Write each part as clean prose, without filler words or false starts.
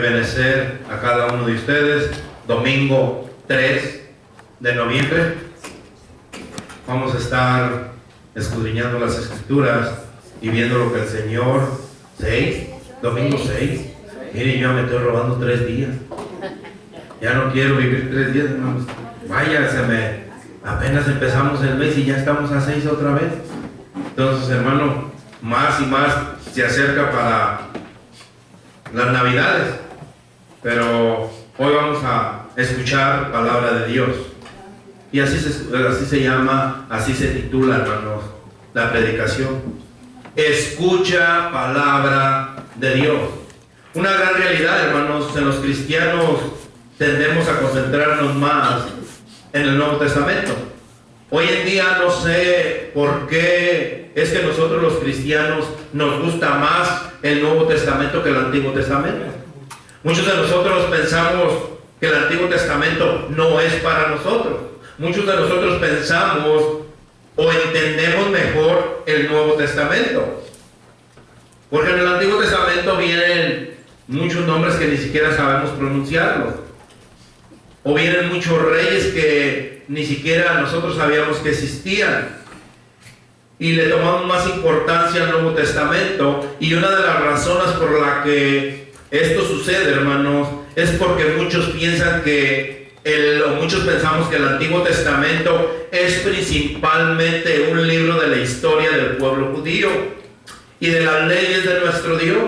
benecer a cada uno de ustedes. Domingo 3 de noviembre vamos a estar escudriñando las Escrituras y viendo lo que el Señor, domingo 6. Mire, yo me estoy robando 3 días. Ya no quiero vivir 3 días, hermanos. Vaya, apenas empezamos el mes y ya estamos a 6 otra vez. Entonces, hermano, más y más se acerca para las Navidades. Pero hoy vamos a escuchar palabra de Dios. Y así se llama, así se titula, hermanos, la predicación. Escucha palabra de Dios. Una gran realidad, hermanos, en los cristianos tendemos a concentrarnos más en el Nuevo Testamento. Hoy en día no sé por qué es que nosotros los cristianos nos gusta más el Nuevo Testamento que el Antiguo Testamento. Muchos de nosotros pensamos que el Antiguo Testamento no es para nosotros. Muchos de nosotros pensamos o entendemos mejor el Nuevo Testamento. Porque en el Antiguo Testamento vienen muchos nombres que ni siquiera sabemos pronunciarlos. O vienen muchos reyes que ni siquiera nosotros sabíamos que existían. Y le tomamos más importancia al Nuevo Testamento. Y una de las razones por la que esto sucede, hermanos, es porque muchos piensan muchos pensamos que el Antiguo Testamento es principalmente un libro de la historia del pueblo judío y de las leyes de nuestro Dios.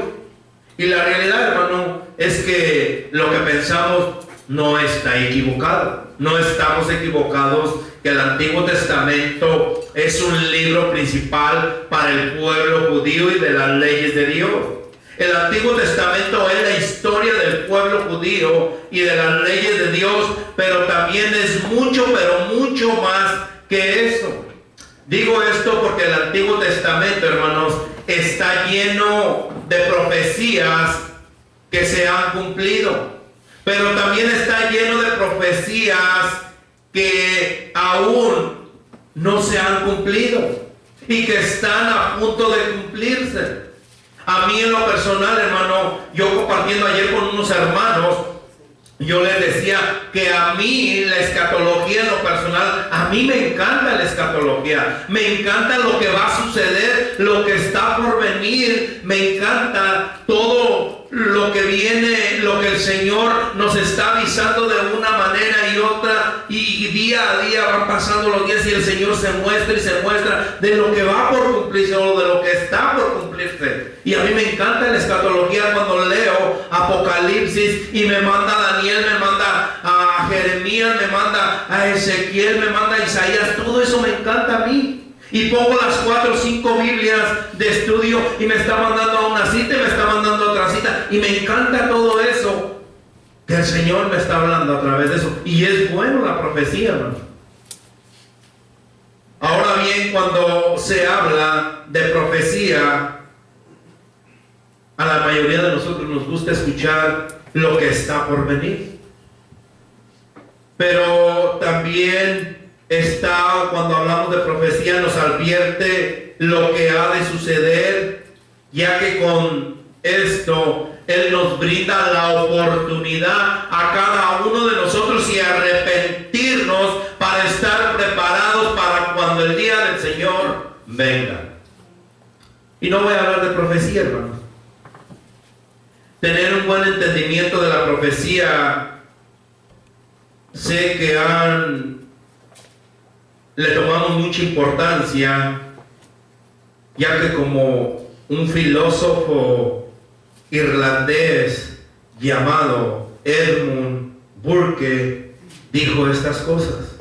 Y la realidad, hermano, es que lo que pensamos no está equivocado. No estamos equivocados que el Antiguo Testamento es un libro principal para el pueblo judío y de las leyes de Dios. El Antiguo Testamento es la historia del pueblo judío y de las leyes de Dios, pero también es mucho, pero mucho más que eso. Digo esto porque el Antiguo Testamento, hermanos, está lleno de profecías que se han cumplido, pero también está lleno de profecías que aún no se han cumplido y que están a punto de cumplirse. A mí en lo personal, hermano, yo compartiendo ayer con unos hermanos, yo les decía que a mí la escatología en lo personal, a mí me encanta la escatología, me encanta lo que va a suceder, lo que está por venir, me encanta todo lo que viene, lo que el Señor nos está avisando de una manera y otra, y día a día van pasando los días y el Señor se muestra y se muestra de lo que va por cumplirse o de lo que está por cumplirse. Y a mí me encanta la escatología cuando leo Apocalipsis y me manda a Daniel, me manda a Jeremías, me manda a Ezequiel, me manda a Isaías. Todo eso me encanta a mí. Y pongo las 4 o 5 Biblias de estudio y me está mandando a una cita y me está mandando a otra cita. Y me encanta todo eso que el Señor me está hablando a través de eso. Y es bueno la profecía, hermano. Ahora bien, cuando se habla de profecía, a la mayoría de nosotros nos gusta escuchar lo que está por venir. Pero también está, cuando hablamos de profecía, nos advierte lo que ha de suceder, ya que con esto Él nos brinda la oportunidad a cada uno de nosotros y arrepentirnos para estar preparados para cuando el día del Señor venga. Y no voy a hablar de profecía, hermanos. Tener un buen entendimiento de la profecía, sé que le tomamos mucha importancia, ya que como un filósofo irlandés llamado Edmund Burke dijo estas cosas: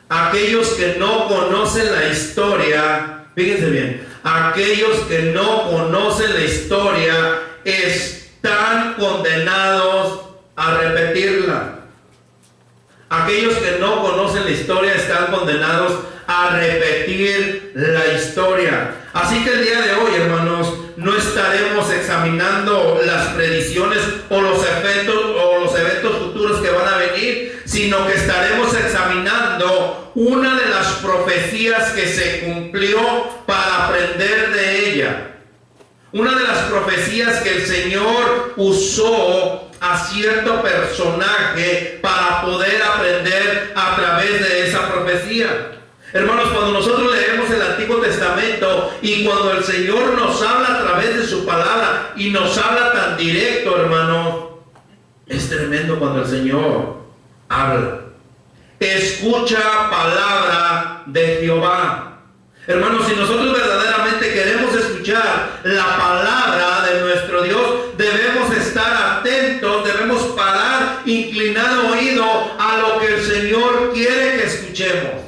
aquellos que no conocen la historia, fíjense bien, aquellos que no conocen la historia están condenados a repetirla. Aquellos que no conocen la historia están condenados a repetir la historia. Así que el día de hoy, hermanos, no estaremos examinando las predicciones o los eventos futuros que van a venir, sino que estaremos examinando una de las profecías que se cumplió para aprender de ella. Una de las profecías que el Señor usó a cierto personaje para poder aprender a través de esa profecía. Hermanos, cuando nosotros leemos el Antiguo Testamento y cuando el Señor nos habla a través de su palabra y nos habla tan directo, hermanos, es tremendo cuando el Señor habla. Escucha palabra de Jehová. Hermanos, si nosotros verdaderamente queremos escuchar la palabra de nuestro Dios, debemos estar atentos, debemos parar, inclinar oído a lo que el Señor quiere que escuchemos.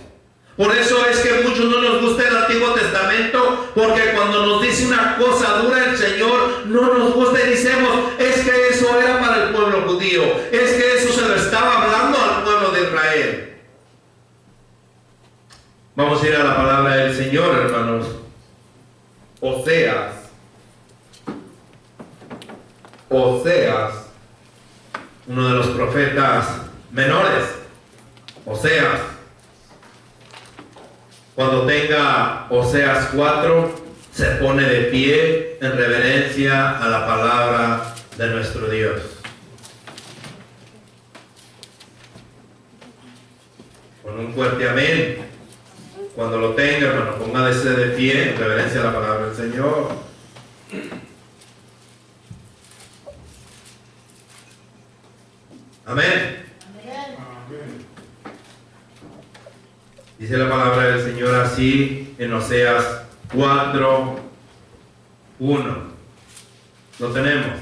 Por eso es que a muchos no nos gusta el Antiguo Testamento, porque cuando nos dice una cosa dura el Señor, no nos gusta y decimos, es que eso era para el pueblo judío, es que eso se lo estaba hablando al pueblo de Israel. Vamos a ir a la palabra del Señor, hermanos. Oseas, uno de los profetas menores. Oseas. Cuando tenga Oseas 4, se pone de pie en reverencia a la palabra de nuestro Dios. Con un fuerte amén. Cuando lo tenga, hermano, póngase de pie en reverencia a la palabra del Señor. Amén. Dice la palabra del Señor así en Oseas 4:1. ¿Lo tenemos?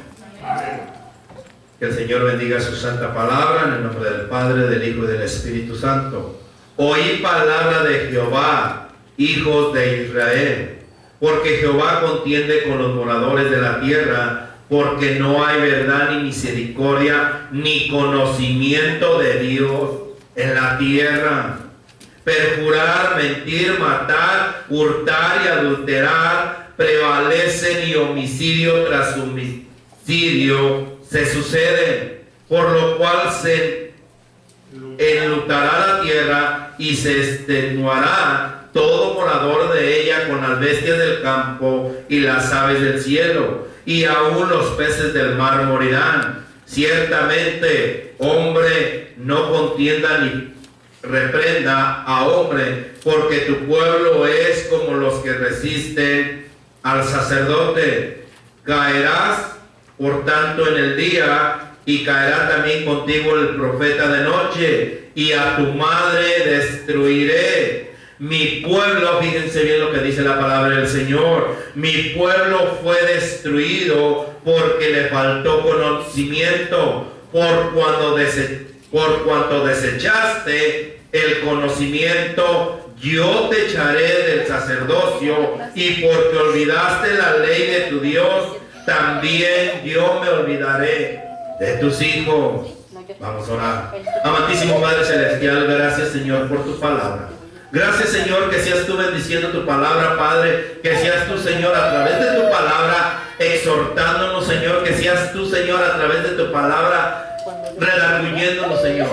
Que el Señor bendiga su santa palabra en el nombre del Padre, del Hijo y del Espíritu Santo. Oí palabra de Jehová, hijos de Israel, porque Jehová contiende con los moradores de la tierra, porque no hay verdad ni misericordia ni conocimiento de Dios en la tierra. Perjurar, mentir, matar, hurtar y adulterar prevalecen, y homicidio tras homicidio se suceden, por lo cual se enlutará la tierra y se extenuará todo morador de ella con las bestias del campo y las aves del cielo, y aún los peces del mar morirán. Ciertamente, hombre no contienda ni reprenda a hombre, porque tu pueblo es como los que resisten al sacerdote. Caerás, por tanto, en el día, y caerá también contigo el profeta de noche, y a tu madre destruiré. Mi pueblo, fíjense bien lo que dice la palabra del Señor, mi pueblo fue destruido porque le faltó conocimiento, por cuanto desechaste el conocimiento, yo te echaré del sacerdocio, y porque olvidaste la ley de tu Dios, también yo me olvidaré de tus hijos. Vamos a orar. Amantísimo Padre Celestial, gracias, Señor, por tu palabra. Gracias, Señor, que seas tú bendiciendo tu palabra, Padre, que seas tú, Señor, a través de tu palabra exhortándonos, Señor, que seas tú, Señor, a través de tu palabra redarguyéndonos, Señor.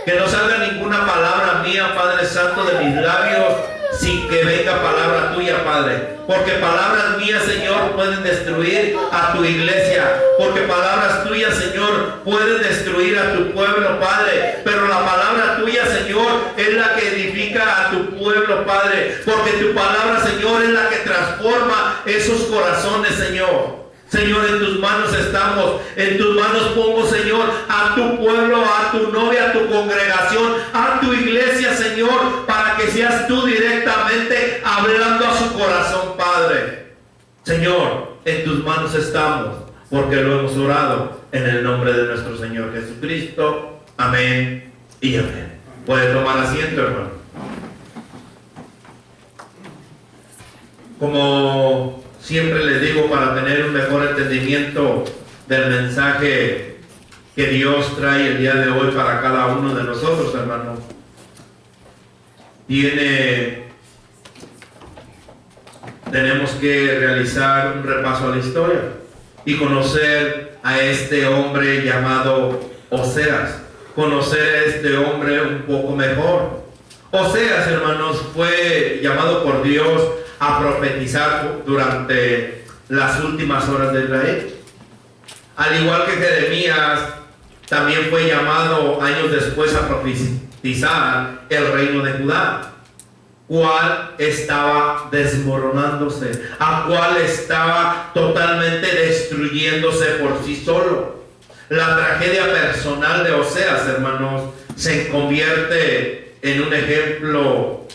Que no salga ninguna palabra mía, Padre Santo, de mis labios sin que venga palabra tuya, Padre. Porque palabras mías, Señor, pueden destruir a tu iglesia. Porque palabras tuyas, Señor, pueden destruir a tu pueblo, Padre. Pero la palabra tuya, Señor, es la que edifica a tu pueblo, Padre. Porque tu palabra, Señor, es la que transforma esos corazones, Señor. Señor, en tus manos estamos, en tus manos pongo, Señor, a tu pueblo, a tu novia, a tu congregación, a tu iglesia, Señor, para que seas tú directamente hablando a su corazón, Padre. Señor, en tus manos estamos, porque lo hemos orado en el nombre de nuestro Señor Jesucristo. Amén y amén. Puede tomar asiento, hermano. Como siempre les digo, para tener un mejor entendimiento del mensaje que Dios trae el día de hoy para cada uno de nosotros, hermano, tenemos que realizar un repaso a la historia y conocer a este hombre llamado Oseas, conocer a este hombre un poco mejor. Oseas, hermanos, fue llamado por Dios a profetizar durante las últimas horas de Israel. Al igual que Jeremías, también fue llamado años después a profetizar el reino de Judá, cual estaba desmoronándose, a cual estaba totalmente destruyéndose por sí solo. La tragedia personal de Oseas, hermanos, se convierte en un ejemplo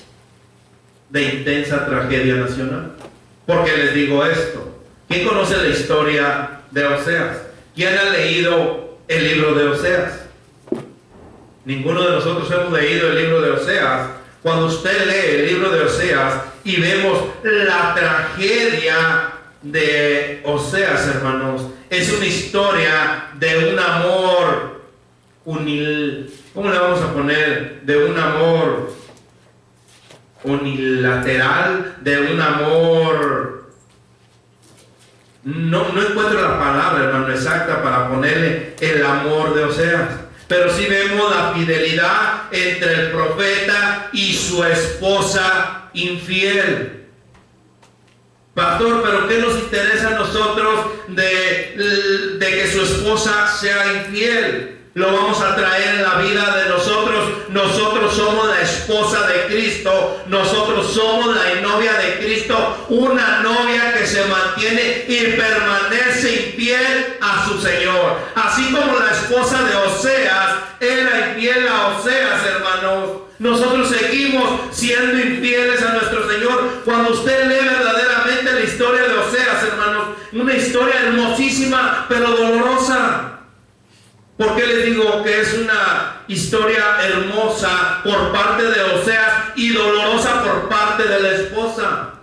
de intensa tragedia nacional. ¿Por qué les digo esto? ¿Quién conoce la historia de Oseas? ¿Quién ha leído el libro de Oseas? Ninguno de nosotros hemos leído el libro de Oseas. Cuando usted lee el libro de Oseas y vemos la tragedia de Oseas, hermanos, es una historia de un amor ¿cómo le vamos a poner? De un amor unilateral, de un amor, no encuentro la palabra, hermano, exacta para ponerle el amor de Oseas, pero sí vemos la fidelidad entre el profeta y su esposa infiel. Pastor, pero ¿qué nos interesa a nosotros de que su esposa sea infiel? Lo vamos a traer en la vida de nosotros. Nosotros somos la esposa de Cristo. Nosotros somos la novia de Cristo. Una novia que se mantiene y permanece infiel a su Señor. Así como la esposa de Oseas era infiel a Oseas, hermanos. Nosotros seguimos siendo infieles a nuestro Señor. Cuando usted lee verdaderamente la historia de Oseas, hermanos, una historia hermosísima, pero dolorosa. ¿Por qué les digo que es una historia hermosa por parte de Oseas y dolorosa por parte de la esposa?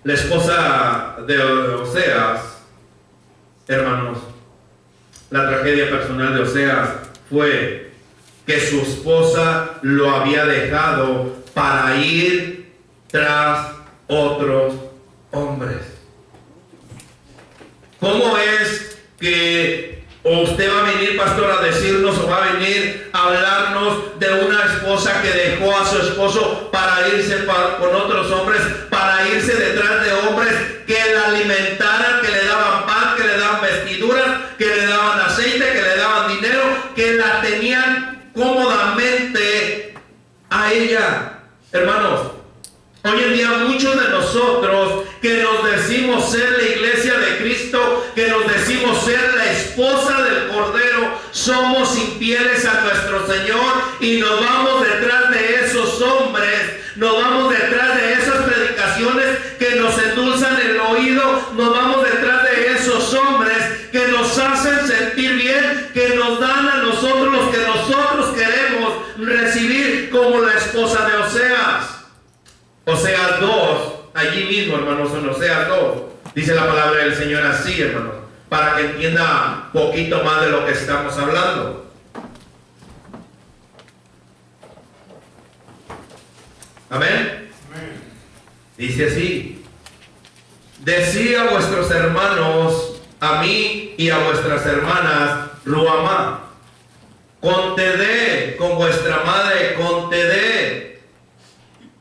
La esposa de Oseas, hermanos, la tragedia personal de Oseas fue que su esposa lo había dejado para ir tras otros hombres. ¿Cómo es que usted va a venir, pastor, a decirnos o va a venir a hablarnos de una esposa que dejó a su esposo para irse con otros hombres, para irse detrás de hombres que la alimentaran, que le daban pan, que le daban vestiduras, que le daban aceite, que le daban dinero, que la tenían cómodamente a ella? Hermanos, hoy en día muchos de nosotros que nos decimos ser la iglesia de Cristo, que nos decimos ser la esposa del Cordero, somos infieles a nuestro Señor y nos vamos detrás de esos hombres, nos vamos detrás de esas predicaciones que nos endulzan el oído, nos vamos detrás de esos hombres que nos hacen sentir bien, que nos dan a nosotros lo que nosotros queremos recibir, como la esposa de Oseas. Oseas 2, allí mismo, hermanos, en Oseas 2, dice la palabra del Señor así, hermanos, para que entienda un poquito más de lo que estamos hablando. Amén. Dice así: decía a vuestros hermanos, a mí y a vuestras hermanas, Ruamá, contended con vuestra madre, contended,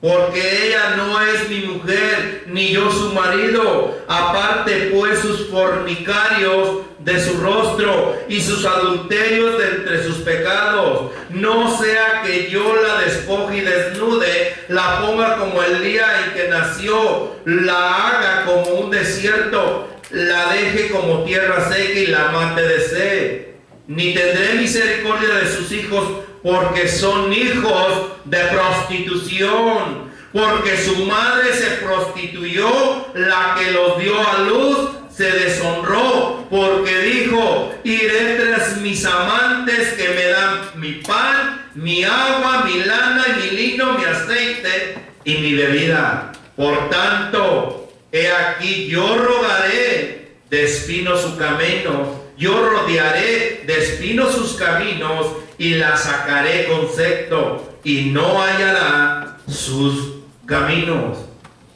porque ella no es mi mujer, ni yo su marido. Aparte pues sus fornicarios de su rostro y sus adulterios de entre sus pecados. No sea que yo la despoje y desnude, la ponga como el día en que nació, la haga como un desierto, la deje como tierra seca y la mate de sed. Ni tendré misericordia de sus hijos, porque son hijos de prostitución, porque su madre se prostituyó, la que los dio a luz se deshonró, porque dijo: iré tras mis amantes que me dan mi pan, mi agua, mi lana y mi lino, mi aceite y mi bebida. Por tanto, he aquí yo rodaré de espino su camino, yo rodearé de espino sus caminos, y la sacaré con secto, y no hallará sus caminos.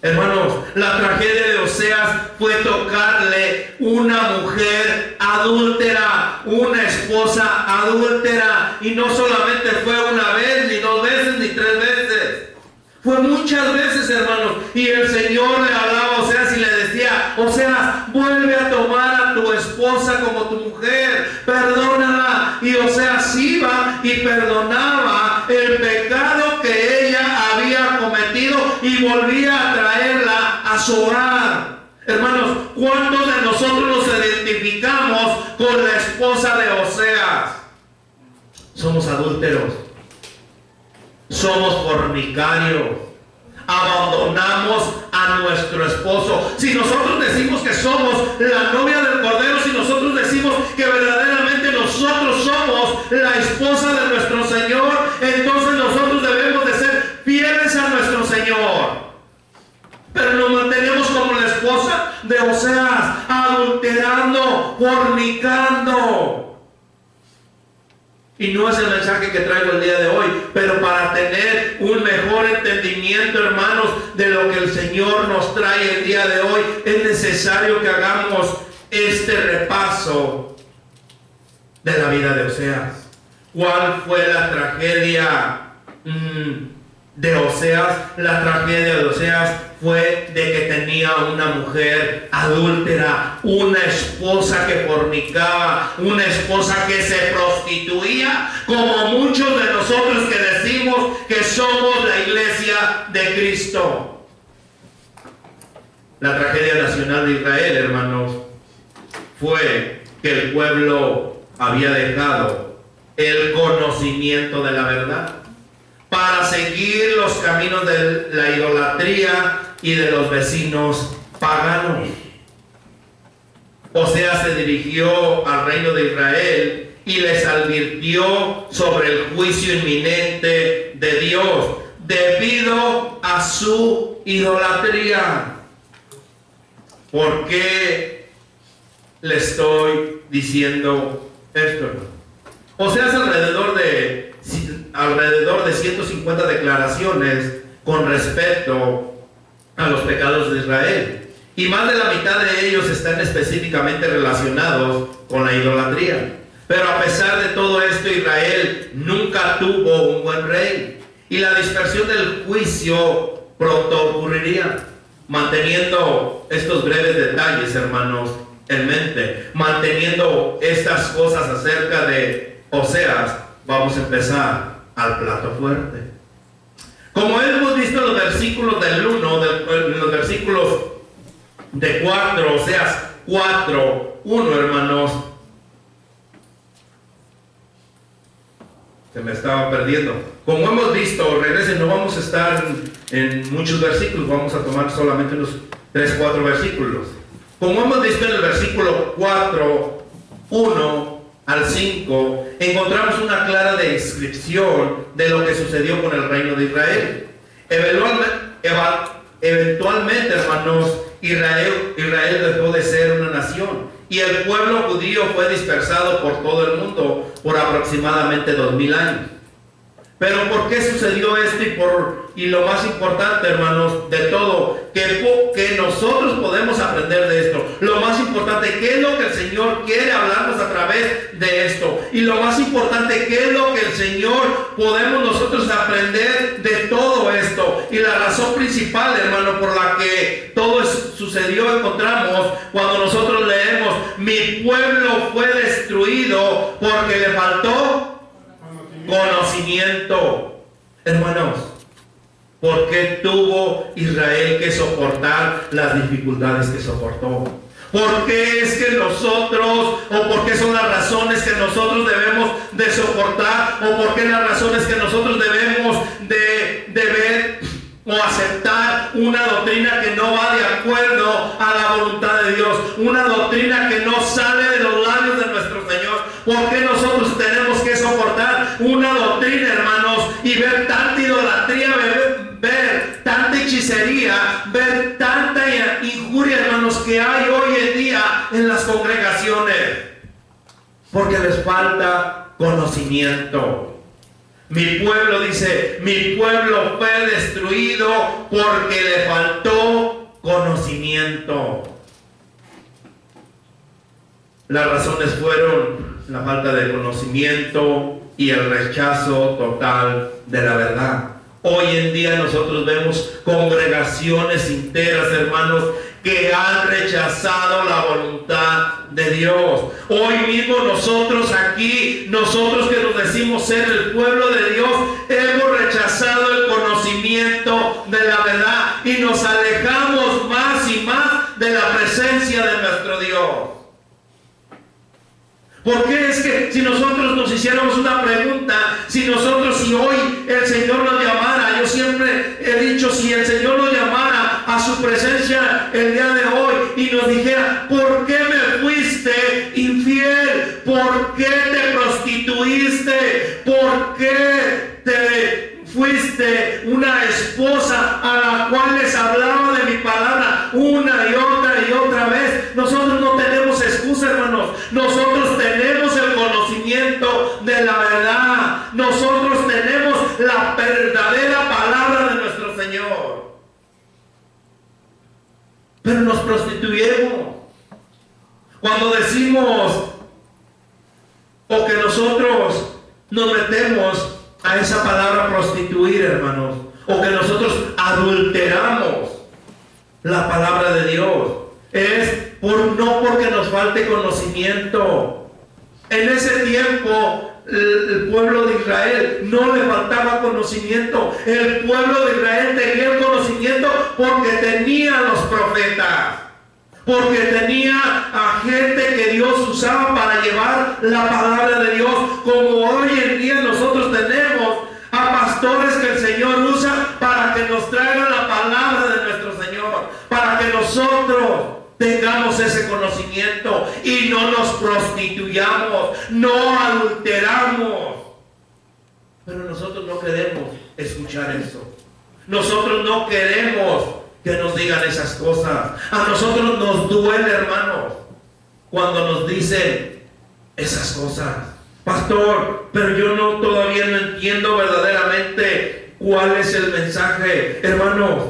Hermanos, la tragedia de Oseas fue tocarle una mujer adúltera, una esposa adúltera, y no solamente fue una vez, ni dos veces, ni tres veces. Fue muchas veces, hermanos, y el Señor le hablaba a Oseas y le decía: Zoar. Hermanos, ¿cuántos de nosotros nos identificamos con la esposa de Oseas? Somos adúlteros, somos fornicarios, abandonamos a nuestro esposo. Si nosotros decimos que somos la novia del Cordero, si nosotros decimos que verdaderamente nosotros somos la esposa de nuestro Señor, entonces nosotros debemos de ser fieles a nuestro Señor. Pero nos mantenemos como la esposa de Oseas, adulterando, fornicando. Y no es el mensaje que traigo el día de hoy, pero para tener un mejor entendimiento, hermanos, de lo que el Señor nos trae el día de hoy, es necesario que hagamos este repaso de la vida de Oseas. ¿Cuál fue la tragedia de Oseas? La tragedia de Oseas fue de que tenía una mujer adúltera, una esposa que fornicaba, una esposa que se prostituía, como muchos de nosotros que decimos que somos la iglesia de Cristo. La tragedia nacional de Israel, hermanos, fue que el pueblo había dejado el conocimiento de la verdad para seguir los caminos de la idolatría y de los vecinos paganos. Oseas se dirigió al reino de Israel y les advirtió sobre el juicio inminente de Dios debido a su idolatría. ¿Por qué le estoy diciendo esto? Oseas alrededor de 150 declaraciones con respecto a los pecados de Israel, y más de la mitad de ellos están específicamente relacionados con la idolatría. Pero a pesar de todo esto, Israel nunca tuvo un buen rey, y la dispersión del juicio pronto ocurriría. Manteniendo estos breves detalles, hermanos, en mente, manteniendo estas cosas acerca de Oseas, vamos a empezar al plato fuerte. Como hemos visto en los versículos del 1, en los versículos de 4, Oseas 4, 1, hermanos, se me estaba perdiendo. Como hemos visto, regresen, no vamos a estar en muchos versículos, vamos a tomar solamente unos 3, 4 versículos. Como hemos visto en el versículo 4, 1 al 5, encontramos una clara descripción de lo que sucedió con el reino de Israel. Eventualmente, hermanos, Israel dejó de ser una nación, y el pueblo judío fue dispersado por todo el mundo por aproximadamente 2000 años. Pero ¿por qué sucedió esto? Y lo más importante, hermanos, de todo, que nosotros podemos aprender de esto. Lo más importante, ¿qué es lo que el Señor quiere hablarnos a través de esto? Y lo más importante, ¿qué es lo que el Señor podemos nosotros aprender de todo esto? Y la razón principal, hermano, por la que todo sucedió, encontramos cuando nosotros leemos: mi pueblo fue destruido porque le faltó conocimiento. Hermanos, ¿por qué tuvo Israel que soportar las dificultades que soportó? ¿Por qué es que nosotros, o por qué son las razones que nosotros debemos de soportar, o por qué las razones que nosotros debemos de ver o aceptar una doctrina que no va de acuerdo a la voluntad de Dios, una doctrina que no sale de los labios de nuestro Señor? ¿Por qué nosotros tenemos que soportar una doctrina, hermanos, y ver tanta idolatría, ver tanta hechicería, ver tanta injuria, hermanos, que hay hoy en día en las congregaciones? Porque les falta conocimiento. Mi pueblo, dice, mi pueblo fue destruido porque le faltó conocimiento. Las razones fueron la falta de conocimiento y el rechazo total de la verdad. Hoy en día nosotros vemos congregaciones enteras, hermanos, que han rechazado la voluntad de Dios. Hoy mismo nosotros aquí, nosotros que nos decimos ser el pueblo de Dios, hemos rechazado el conocimiento de la verdad y nos alejamos más Porque es que si nosotros nos hiciéramos una pregunta, si hoy el Señor nos llamara, yo siempre he dicho, si el Señor nos llamara a su presencia el día de hoy y nos dijera, ¿por qué me fuiste infiel? ¿Por qué te prostituiste? ¿Por qué te fuiste una esposa a la cual les hablaba de mi palabra una y otra vez? Nosotros no tenemos excusa, hermanos. Nosotros tenemos el conocimiento de la verdad. Nosotros tenemos la verdadera palabra de nuestro Señor. Pero nos prostituimos. Cuando decimos o que nosotros nos metemos a esa palabra prostituir, hermanos, o que nosotros adulteramos la palabra de Dios, es no porque nos falte conocimiento. En ese tiempo el pueblo de Israel no le faltaba conocimiento. El pueblo de Israel tenía el conocimiento porque tenía los profetas, porque tenía a gente que Dios usaba para llevar la palabra de Dios, como hoy en día nosotros tenemos a pastores que el Señor usa para que nos traigan la palabra de nuestro Señor, para que nosotros tengamos ese conocimiento y no nos prostituyamos, no adulteramos. Pero nosotros no queremos escuchar eso. Nosotros no queremos que nos digan esas cosas. A nosotros nos duele, hermanos, cuando nos dicen esas cosas. Pastor, pero yo todavía no entiendo verdaderamente cuál es el mensaje. Hermanos,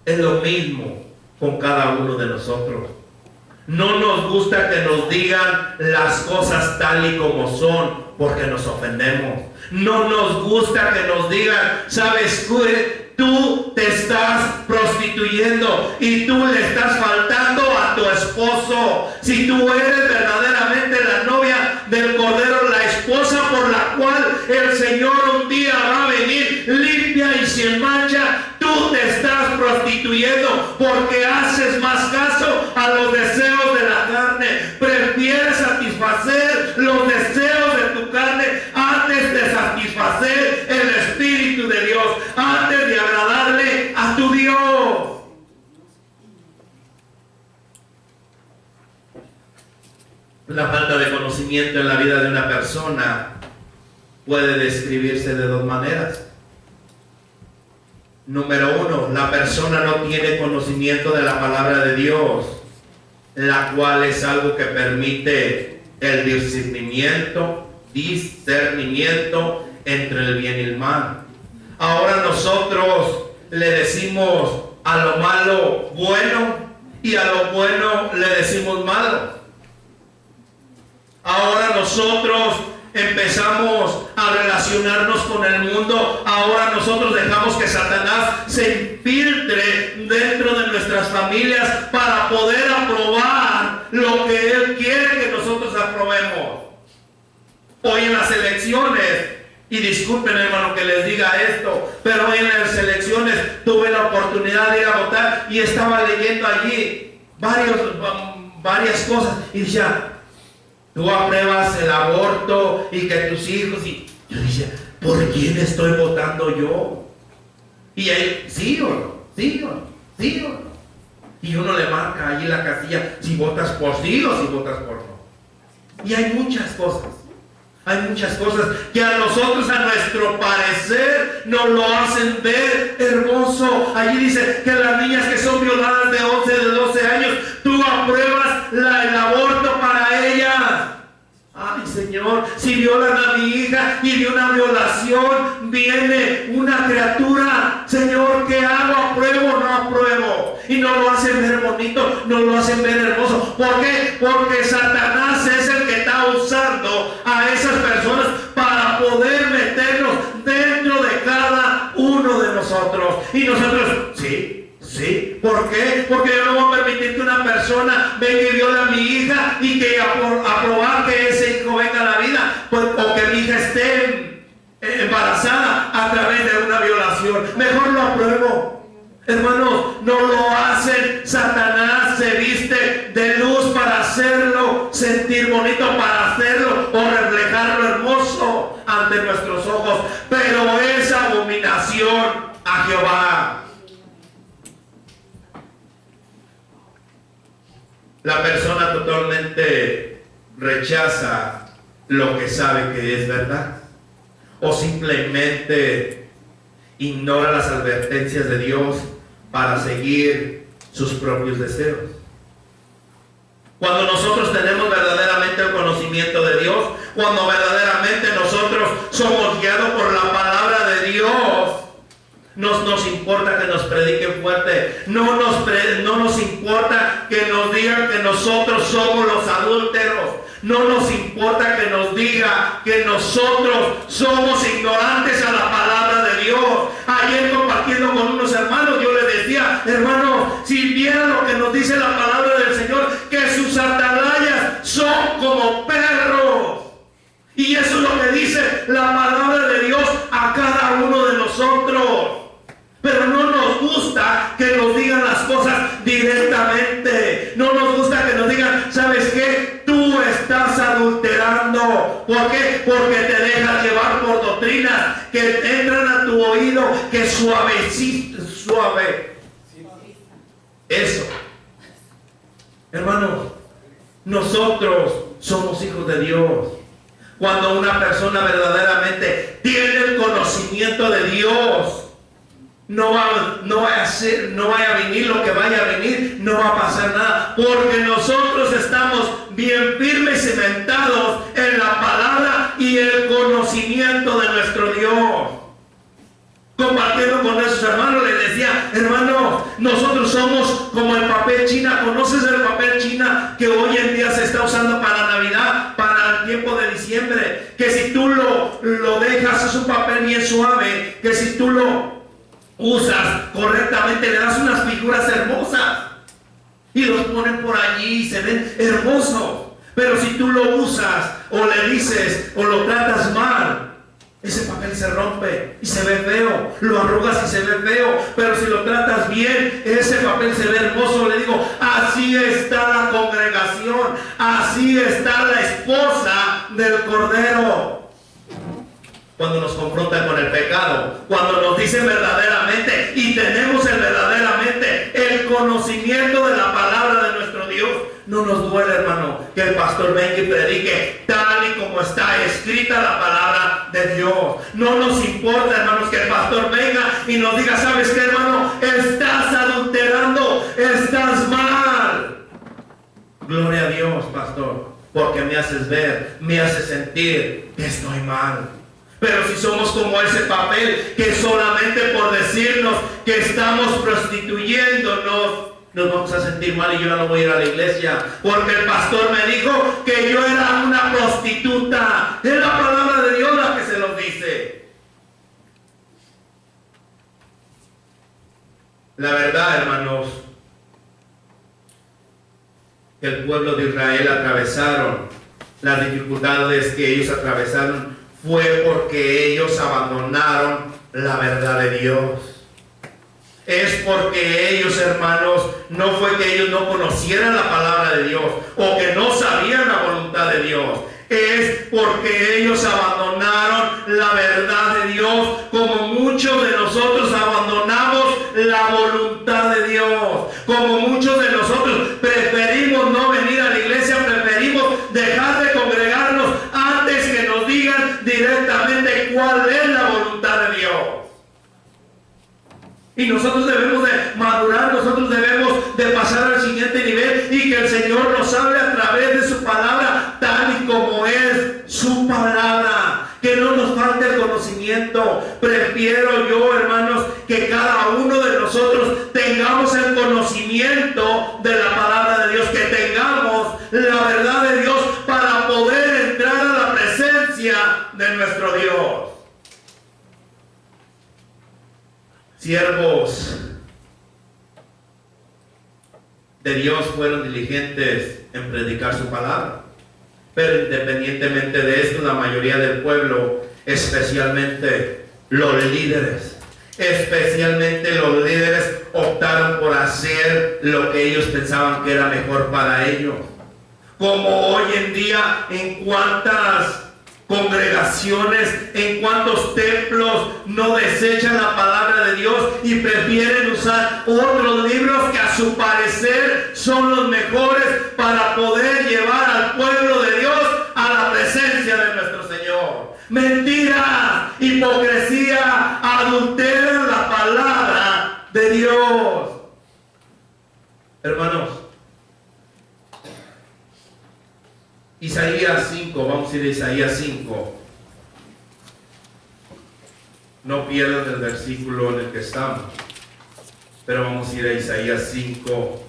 es lo mismo con cada uno de nosotros. No nos gusta que nos digan las cosas tal y como son, porque nos ofendemos. No nos gusta que nos digan, ¿sabes qué? Tú te estás prostituyendo y tú le estás faltando a tu esposo. Si tú eres verdaderamente la novia del Cordero, la esposa por la cual el Señor un día va a venir limpia y sin mancha, tú te estás prostituyendo porque haces más caso a los deseos de la carne. Prefieres satisfacer los deseos de tu carne antes de satisfacer el Espíritu de Dios, antes de agradarle a tu Dios. La falta de conocimiento en la vida de una persona puede describirse de dos maneras. Número uno, la persona no tiene conocimiento de la palabra de Dios, la cual es algo que permite el discernimiento entre el bien y el mal. Ahora nosotros le decimos a lo malo bueno y a lo bueno le decimos malo. Ahora nosotros empezamos a relacionarnos con el mundo. Ahora nosotros dejamos que Satanás se infiltre dentro de nuestras familias para poder aprobar lo que él quiere que nosotros aprobemos. Hoy en las elecciones, y disculpen, hermano, que les diga esto, pero hoy en las elecciones tuve la oportunidad de ir a votar y estaba leyendo allí varias cosas y decía, tú apruebas el aborto y que tus hijos, y yo decía, ¿por quién estoy votando yo? Y ahí, sí o no, sí o no, sí o no. Y uno le marca allí la casilla si votas por sí o si votas por no. Y hay muchas cosas que a nosotros, a nuestro parecer, nos lo hacen ver hermoso. Allí dice que las niñas que son violadas de 11, de 12 años, tú apruebas el aborto para ellas. Ay, Señor, si violan a mi hija y de una violación viene una criatura, Señor, ¿qué hago? ¿Apruebo o no apruebo? Y no lo hacen ver bonito, no lo hacen ver hermoso. ¿Por qué? Porque Satanás es el que está usando a esas personas para poder meternos dentro de cada uno de nosotros. Y nosotros, sí, ¿por qué? Porque yo no voy a permitir que una persona venga y viole a mi hija y que aprobar que ese hijo venga a la vida, pues, o que mi hija esté embarazada a través de una violación. Mejor lo apruebo. Hermanos, no lo hacen. Satanás se viste de luz para hacerlo sentir bonito. bonito para hacerlo o reflejar lo hermoso ante nuestros ojos, pero es abominación a Jehová. La persona totalmente rechaza lo que sabe que es verdad, o simplemente ignora las advertencias de Dios para seguir sus propios deseos. Cuando nosotros tenemos verdaderamente el conocimiento de Dios, cuando verdaderamente nosotros somos guiados por la palabra de Dios, no nos importa que nos prediquen fuerte, no nos importa que nos digan que nosotros somos los adúlteros, no nos importa que nos diga que nosotros somos ignorantes a la palabra de Dios. Ayer compartiendo con unos hermanos, yo les decía, hermano, si vieran lo que nos dice la palabra del Señor, que sus atalayas son como perros. Y eso es lo que dice la palabra de Dios a cada uno de nosotros. Pero no nos gusta que nos digan las cosas directamente. No nos gusta que nos digan, ¿sabes qué? Tú estás adulterando. ¿Por qué? Porque te dejas llevar por doctrinas que entran a tu oído, que suave. Eso. Hermanos, nosotros somos hijos de Dios. Cuando una persona verdaderamente tiene el conocimiento de Dios, no vaya a venir lo que vaya a venir, no va a pasar nada, porque nosotros estamos bien firmes y cimentados en la palabra y el conocimiento de nuestro Dios. Compartiendo con esos hermanos, les decía, hermano, nosotros somos como el papel china. ¿Conoces el papel china que hoy en día se está usando para Navidad, para el tiempo de diciembre? Que si tú lo dejas, es un papel bien suave, que si tú lo usas correctamente, le das unas figuras hermosas y los ponen por allí y se ven hermosos. Pero si tú lo usas o le dices o lo tratas mal, ese papel se rompe y se ve feo, lo arrugas y se ve feo. Pero si lo tratas bien, ese papel se ve hermoso. Le digo, así está la congregación, así está la esposa del Cordero. Cuando nos confrontan con el pecado, cuando nos dicen verdaderamente y tenemos verdaderamente el conocimiento de la palabra de nuestro Dios, no nos duele, hermano, que el pastor venga y predique tal y como está escrita la palabra de Dios. No nos importa, hermanos, que el pastor venga y nos diga, ¿sabes qué, hermano? Estás adulterando, estás mal. Gloria a Dios, pastor, porque me haces ver, me haces sentir que estoy mal. Pero si somos como ese papel que solamente por decirnos que estamos prostituyéndonos, nos vamos a sentir mal y yo ya no voy a ir a la iglesia porque el pastor me dijo que yo era una prostituta. Es la palabra de Dios la que se los dice. La verdad, hermanos, que el pueblo de Israel atravesaron las dificultades que ellos atravesaron fue porque ellos abandonaron la verdad de Dios. Es porque ellos, hermanos, no fue que ellos no conocieran la palabra de Dios o que no sabían la voluntad de Dios. Es porque ellos abandonaron la verdad de Dios, como muchos de nosotros abandonamos la voluntad de Dios. Como muchos de nosotros preferimos no venir a la iglesia, preferimos dejar de congregarnos antes que nos digan directamente cuál es la voluntad de Dios. Y nosotros debemos de madurar, nosotros debemos de pasar al siguiente nivel y que el Señor nos hable a través de su palabra tal y como es su palabra. Que no nos falte el conocimiento. Prefiero yo, hermanos, que cada uno de nosotros tengamos el conocimiento de la palabra de Dios, que tengamos la verdad de Dios para poder entrar a la presencia de nuestro Dios. Siervos de Dios fueron diligentes en predicar su palabra, pero independientemente de esto, la mayoría del pueblo, especialmente los líderes, optaron por hacer lo que ellos pensaban que era mejor para ellos. como hoy en día en cuántas congregaciones, en cuántos templos no desechan la palabra de Dios y prefieren usar otros libros que a su parecer son los mejores para poder llevar al pueblo de Dios a la presencia de nuestro Señor. Mentira, hipocresía, adulteran la palabra de Dios. Hermanos, Isaías 5, vamos a ir a Isaías 5. No pierdan el versículo en el que estamos, pero vamos a ir a Isaías 5,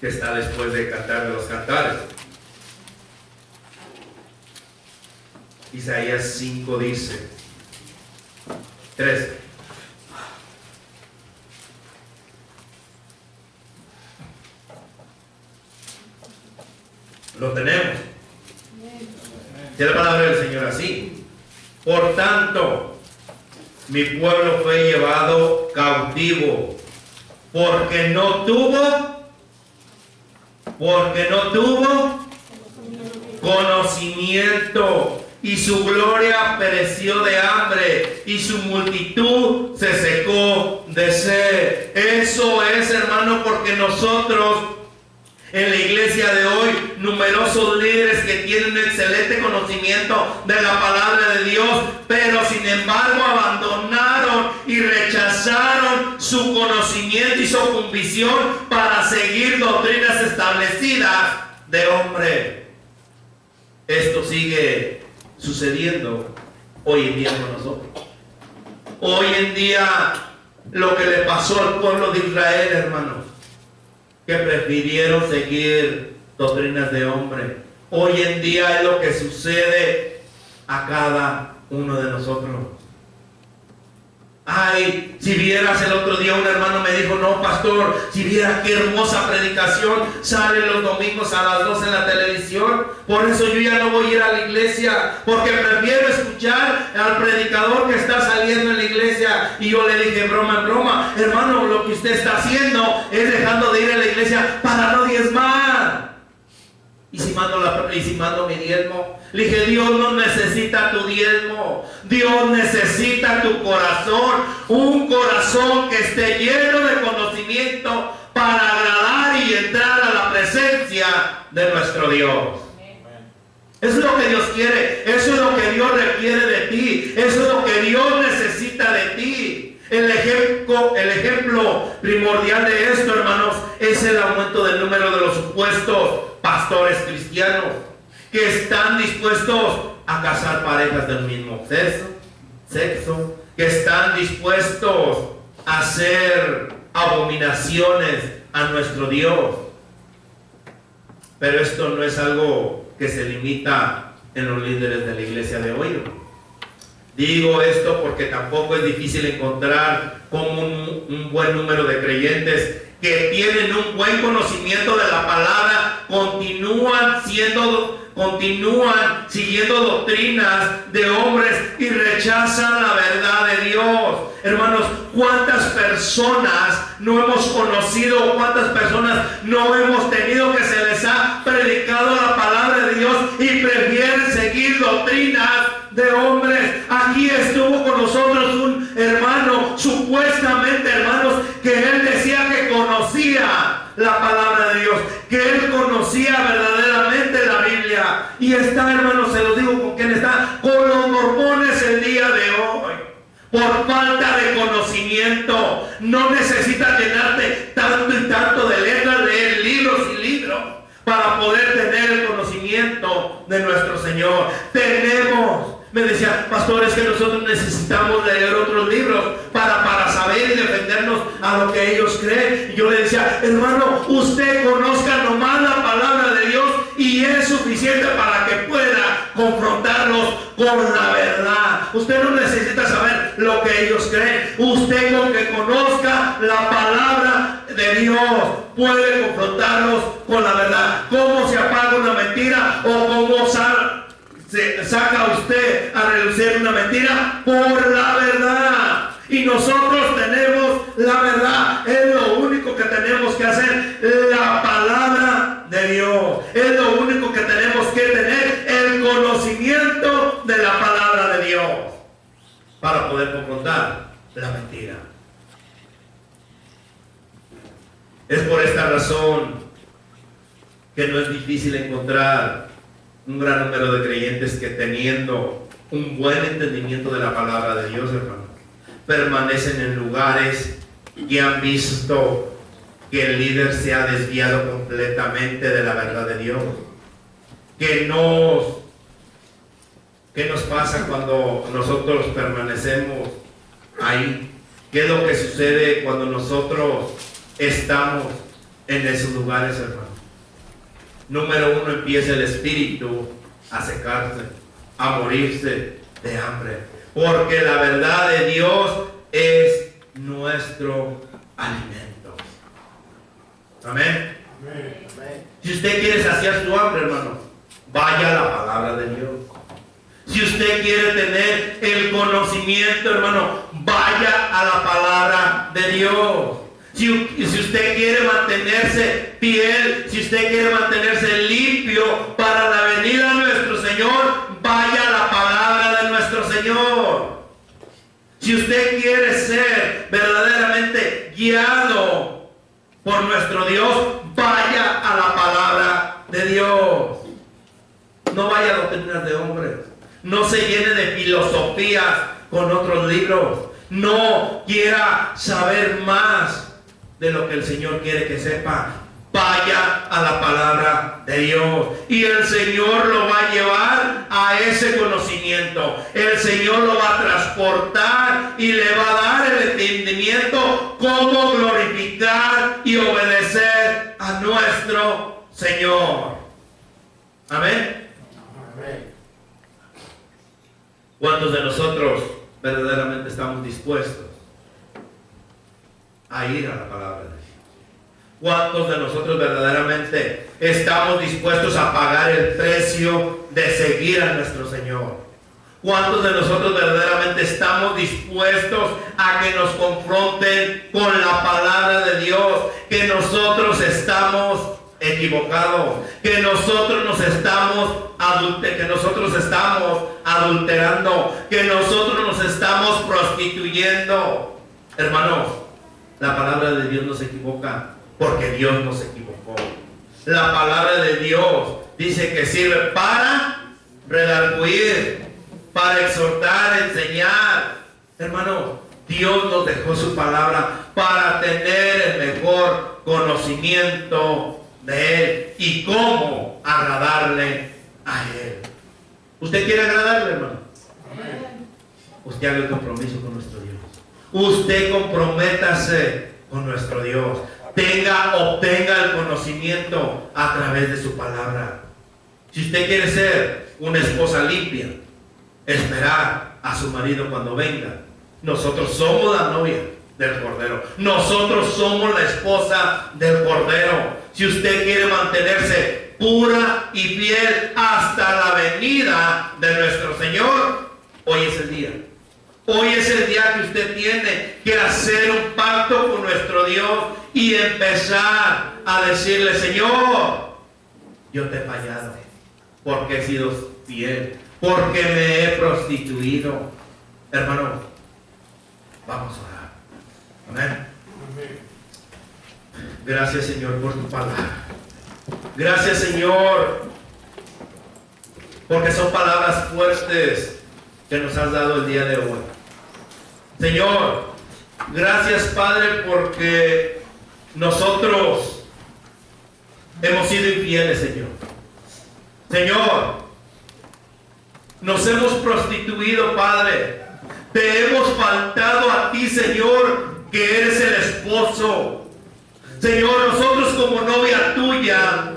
que está después de Cantar de los Cantares. Isaías 5 dice, 3. Lo tenemos. Dice la palabra del Señor así: por tanto, mi pueblo fue llevado cautivo, porque no tuvo conocimiento, y su gloria pereció de hambre, y su multitud se secó de sed. Eso es, hermano, porque nosotros en la iglesia de hoy, numerosos líderes que tienen un excelente conocimiento de la palabra de Dios, pero sin embargo abandonaron y rechazaron su conocimiento y su convicción para seguir doctrinas establecidas de hombre. Esto sigue sucediendo hoy en día con nosotros. Hoy en día, lo que le pasó al pueblo de Israel, hermanos, que prefirieron seguir doctrinas de hombre, hoy en día es lo que sucede a cada uno de nosotros. Ay, si vieras, el otro día un hermano me dijo: no, pastor, si vieras qué hermosa predicación sale los domingos a las 2 en la televisión. Por eso yo ya no voy a ir a la iglesia, porque prefiero escuchar al predicador que está saliendo en la iglesia. Y yo le dije, broma en broma: hermano, lo que usted está haciendo es dejando de ir a la iglesia para no diezmar. Y si mando mi diezmo, le dije: Dios no necesita tu diezmo, Dios necesita tu corazón, un corazón que esté lleno de conocimiento para agradar y entrar a la presencia de nuestro Dios. Eso es lo que Dios quiere, eso es lo que Dios requiere de ti, eso es lo que Dios necesita de ti. El ejemplo primordial de esto, hermanos, es el aumento del número de los supuestos pastores cristianos que están dispuestos a casar parejas del mismo sexo, que están dispuestos a hacer abominaciones a nuestro Dios. Pero esto no es algo que se limita en los líderes de la iglesia de hoy. Digo esto porque tampoco es difícil encontrar como un buen número de creyentes que tienen un buen conocimiento de la palabra, continúan siguiendo doctrinas de hombres y rechazan la verdad de Dios. Hermanos, ¿cuántas personas no hemos conocido, cuántas personas no hemos tenido que se les ha predicado la palabra de Dios y prefieren seguir doctrinas de hombres? Aquí estuvo con nosotros un hermano, supuestamente, hermanos, que él decía que conocía la palabra de Dios, que él conocía verdaderamente la Biblia, y está, hermanos, se los digo con quién está: con los mormones el día de hoy. Por falta de conocimiento. No necesitas llenarte tanto y tanto de letras, leer libros y libros para poder tener el conocimiento de nuestro Señor. Me decía: pastor, es que nosotros necesitamos leer otros libros para saber y defendernos a lo que ellos creen. Y yo le decía: hermano, usted conozca nomás la palabra de Dios y es suficiente para que pueda confrontarlos con la verdad. Usted no necesita saber lo que ellos creen. Usted, con que conozca la palabra de Dios, puede confrontarlos con la verdad. ¿Cómo se apaga una mentira o cómo saca usted a relucir una mentira? Por la verdad. Y nosotros tenemos la verdad, es lo único que tenemos que hacer. La palabra de Dios. Es lo único que tenemos que tener, el conocimiento de la palabra de Dios, para poder confrontar la mentira. Es por esta razón que no es difícil encontrar un gran número de creyentes que, teniendo un buen entendimiento de la palabra de Dios, hermano, permanecen en lugares que han visto que el líder se ha desviado completamente de la verdad de Dios. ¿Qué nos pasa cuando nosotros permanecemos ahí? ¿Qué es lo que sucede cuando nosotros estamos en esos lugares, hermano? Número uno, empieza el espíritu a secarse, a morirse de hambre, porque la verdad de Dios es nuestro alimento. Amén. Si usted quiere saciar su hambre, hermano, vaya a la palabra de Dios. Si usted quiere tener el conocimiento, hermano, vaya a la palabra de Dios. Si usted quiere mantenerse fiel, si usted quiere mantenerse limpio para la venida de nuestro Señor, vaya a la palabra de nuestro Señor. Si usted quiere ser verdaderamente guiado por nuestro Dios, vaya a la palabra de Dios. No vaya a doctrinas de hombres. No se llene de filosofías con otros libros. No quiera saber más de lo que el Señor quiere que sepa. Vaya a la palabra de Dios y el Señor lo va a llevar a ese conocimiento. El Señor lo va a transportar y le va a dar el entendimiento cómo glorificar y obedecer a nuestro Señor. Amén. ¿Cuántos de nosotros verdaderamente estamos dispuestos a ir a la palabra de Dios? ¿Cuántos de nosotros verdaderamente estamos dispuestos a pagar el precio de seguir a nuestro Señor? ¿Cuántos de nosotros verdaderamente estamos dispuestos a que nos confronten con la palabra de Dios? Que nosotros estamos equivocados, que nosotros estamos adulterando, que nosotros nos estamos prostituyendo. Hermanos, la palabra de Dios no se equivoca, porque Dios no se equivocó. La palabra de Dios dice que sirve para redarguir, para exhortar, enseñar. Hermano, Dios nos dejó su palabra para tener el mejor conocimiento de Él y cómo agradarle a Él. ¿Usted quiere agradarle, hermano? Amén. Usted haga el compromiso con nuestro Dios. Usted comprométase con nuestro Dios. Obtenga el conocimiento a través de su palabra. Si usted quiere ser una esposa limpia, esperar a su marido cuando venga. Nosotros somos la novia del Cordero. Nosotros somos la esposa del Cordero. Si usted quiere mantenerse pura y fiel hasta la venida de nuestro Señor, hoy es el día. Hoy es el día que usted tiene que hacer un pacto con nuestro Dios y empezar a decirle: Señor, yo te he fallado porque he sido fiel, porque me he prostituido. Hermano, vamos a orar. Amén. Gracias, Señor, por tu palabra. Gracias, Señor, porque son palabras fuertes que nos has dado el día de hoy. Señor, gracias, Padre, porque nosotros hemos sido infieles, Señor. Señor, nos hemos prostituido, Padre. Te hemos faltado a ti, Señor, que eres el esposo. Señor, nosotros como novia tuya,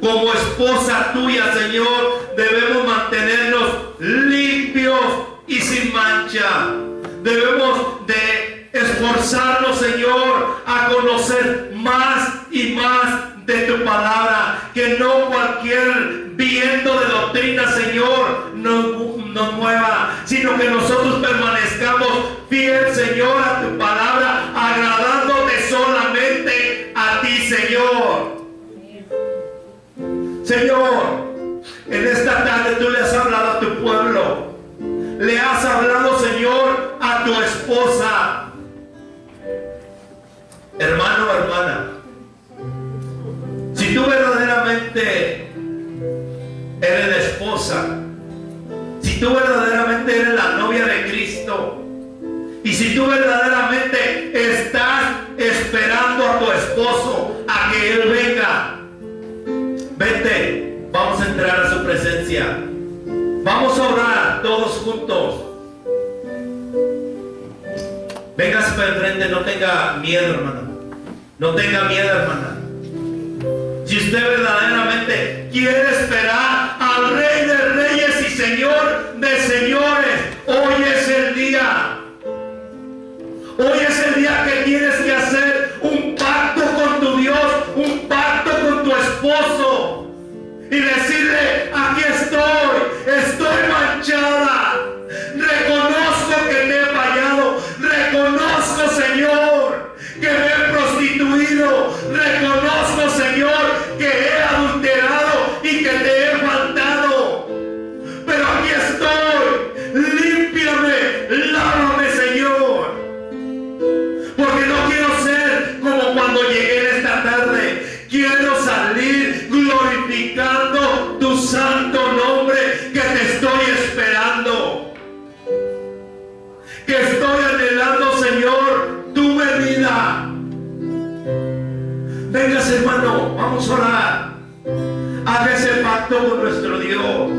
como esposa tuya, Señor, debemos mantenernos limpios y sin mancha. Debemos de esforzarnos, Señor, a conocer más y más de tu palabra. Que no cualquier viento de doctrina, Señor, nos mueva, sino que nosotros permanezcamos fiel, Señor, a tu palabra, agradándote solamente a ti, Señor. Señor, en esta tarde tú le has hablado a tu pueblo. Le has hablado, Señor, a tu esposa. Hermano, hermana, si tú verdaderamente eres la esposa, si tú verdaderamente eres la novia de Cristo, y si tú verdaderamente estás esperando a tu esposo a que Él venga, vete, vamos a entrar a su presencia. Vamos a orar todos juntos. Véngase para el frente, no tenga miedo, hermana. No tenga miedo, hermana. Si usted verdaderamente quiere esperar al Rey de Reyes y Señor de Señores, hoy es el día. Hoy es el día que tienes que hacer un pacto con tu Dios, un pacto con tu esposo. Y decirle, aquí estoy manchada. Reconozco que te he fallado. Reconozco, Señor, que me he prostituido. Reconozco, Señor, que he adulterado y que te he faltado. Pero aquí estoy. Límpiame, lávame, Señor. Porque no quiero ser como cuando llegué en esta tarde. Quiero salir glorificando tu santo nombre, que te estoy esperando. Que estoy anhelando, Señor, tu venida. Vengas, hermano, vamos a orar. Haga ese pacto con nuestro Dios.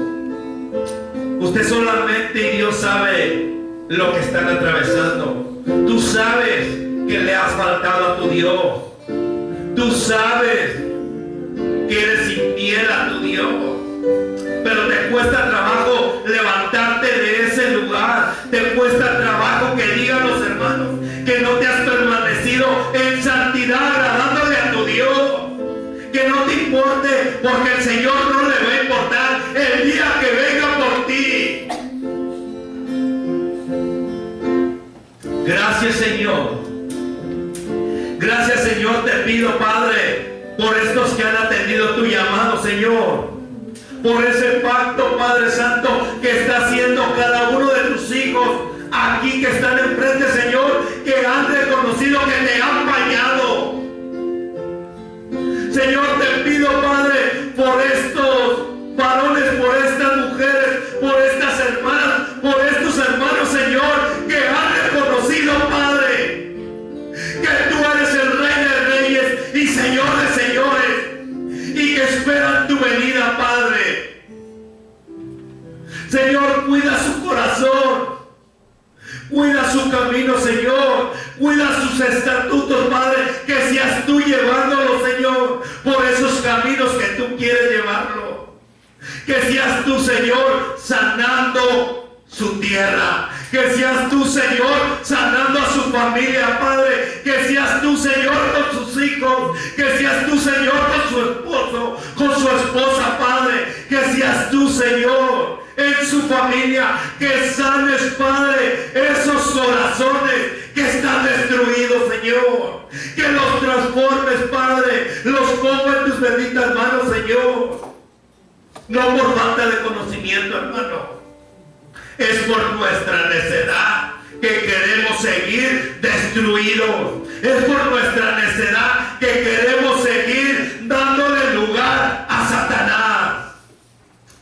Usted solamente y Dios sabe lo que están atravesando. Tú sabes que le has faltado a tu Dios. Tú sabes que eres infiel a tu Dios, pero te cuesta trabajo levantarte de ese lugar. Te cuesta trabajo que digan los hermanos que no te has permanecido en santidad agradándole a tu Dios. Que no te importe, porque el Señor no le va a importar el día que venga por ti. Gracias, Señor. Gracias, Señor, te pido, Padre, por estos que han atendido tu llamado, Señor. Por ese pacto, Padre Santo, que está haciendo cada uno de tus hijos aquí que están enfrente, Señor, que han reconocido que te han fallado. Señor, te pido, Padre, por estos varones, por estas mujeres, por estas hermanas, por estos hermanos, Señor, que han reconocido, Padre, que tú eres el Rey de Reyes y Señor de Señores, y que esperan tu venida, Padre. Señor, cuida su corazón, cuida su camino, Señor, cuida sus estatutos, Padre, que seas tú llevándolo, Señor, por esos caminos que tú quieres llevarlo. Que seas tú, Señor, sanando su tierra. Que seas tú, Señor, sanando a su familia, Padre. Que seas tú, Señor, con sus hijos. Que seas tú, Señor, con su esposo, con su esposa, Padre. Que seas tú, Señor, en su familia. Que sanes, Padre, esos corazones que están destruidos, Señor. Que los transformes, Padre. Los pongo en tus benditas manos, Señor. No por falta de conocimiento, hermano. Es por nuestra necedad que queremos seguir destruidos. Es por nuestra necedad que queremos seguir dándole lugar a Satanás.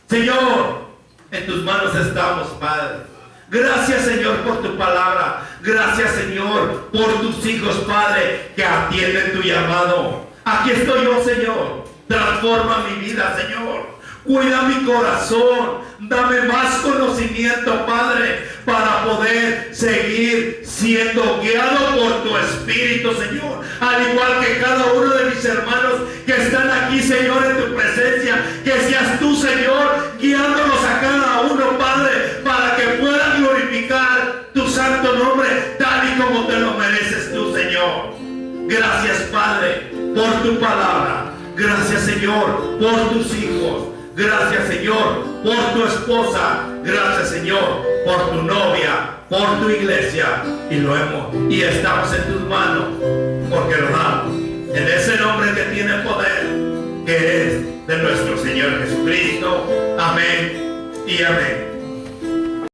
Señor, en tus manos estamos, Padre. Gracias, Señor, por tu palabra. Gracias, Señor, por tus hijos, Padre, que atienden tu llamado. Aquí estoy yo, Señor. Transforma mi vida, Señor. Cuida mi corazón, dame más conocimiento, Padre, para poder seguir siendo guiado por tu Espíritu, Señor. Al igual que cada uno de mis hermanos que están aquí, Señor, en tu presencia, que seas tú, Señor, guiándolos a cada uno, Padre, para que puedan glorificar tu santo nombre, tal y como te lo mereces tú, Señor. Gracias, Padre, por tu palabra. Gracias, Señor, por tus hijos. Gracias, Señor, por tu esposa. Gracias, Señor, por tu novia, por tu iglesia. Y estamos en tus manos, porque lo damos en ese nombre que tiene poder, que es de nuestro Señor Jesucristo. Amén y amén.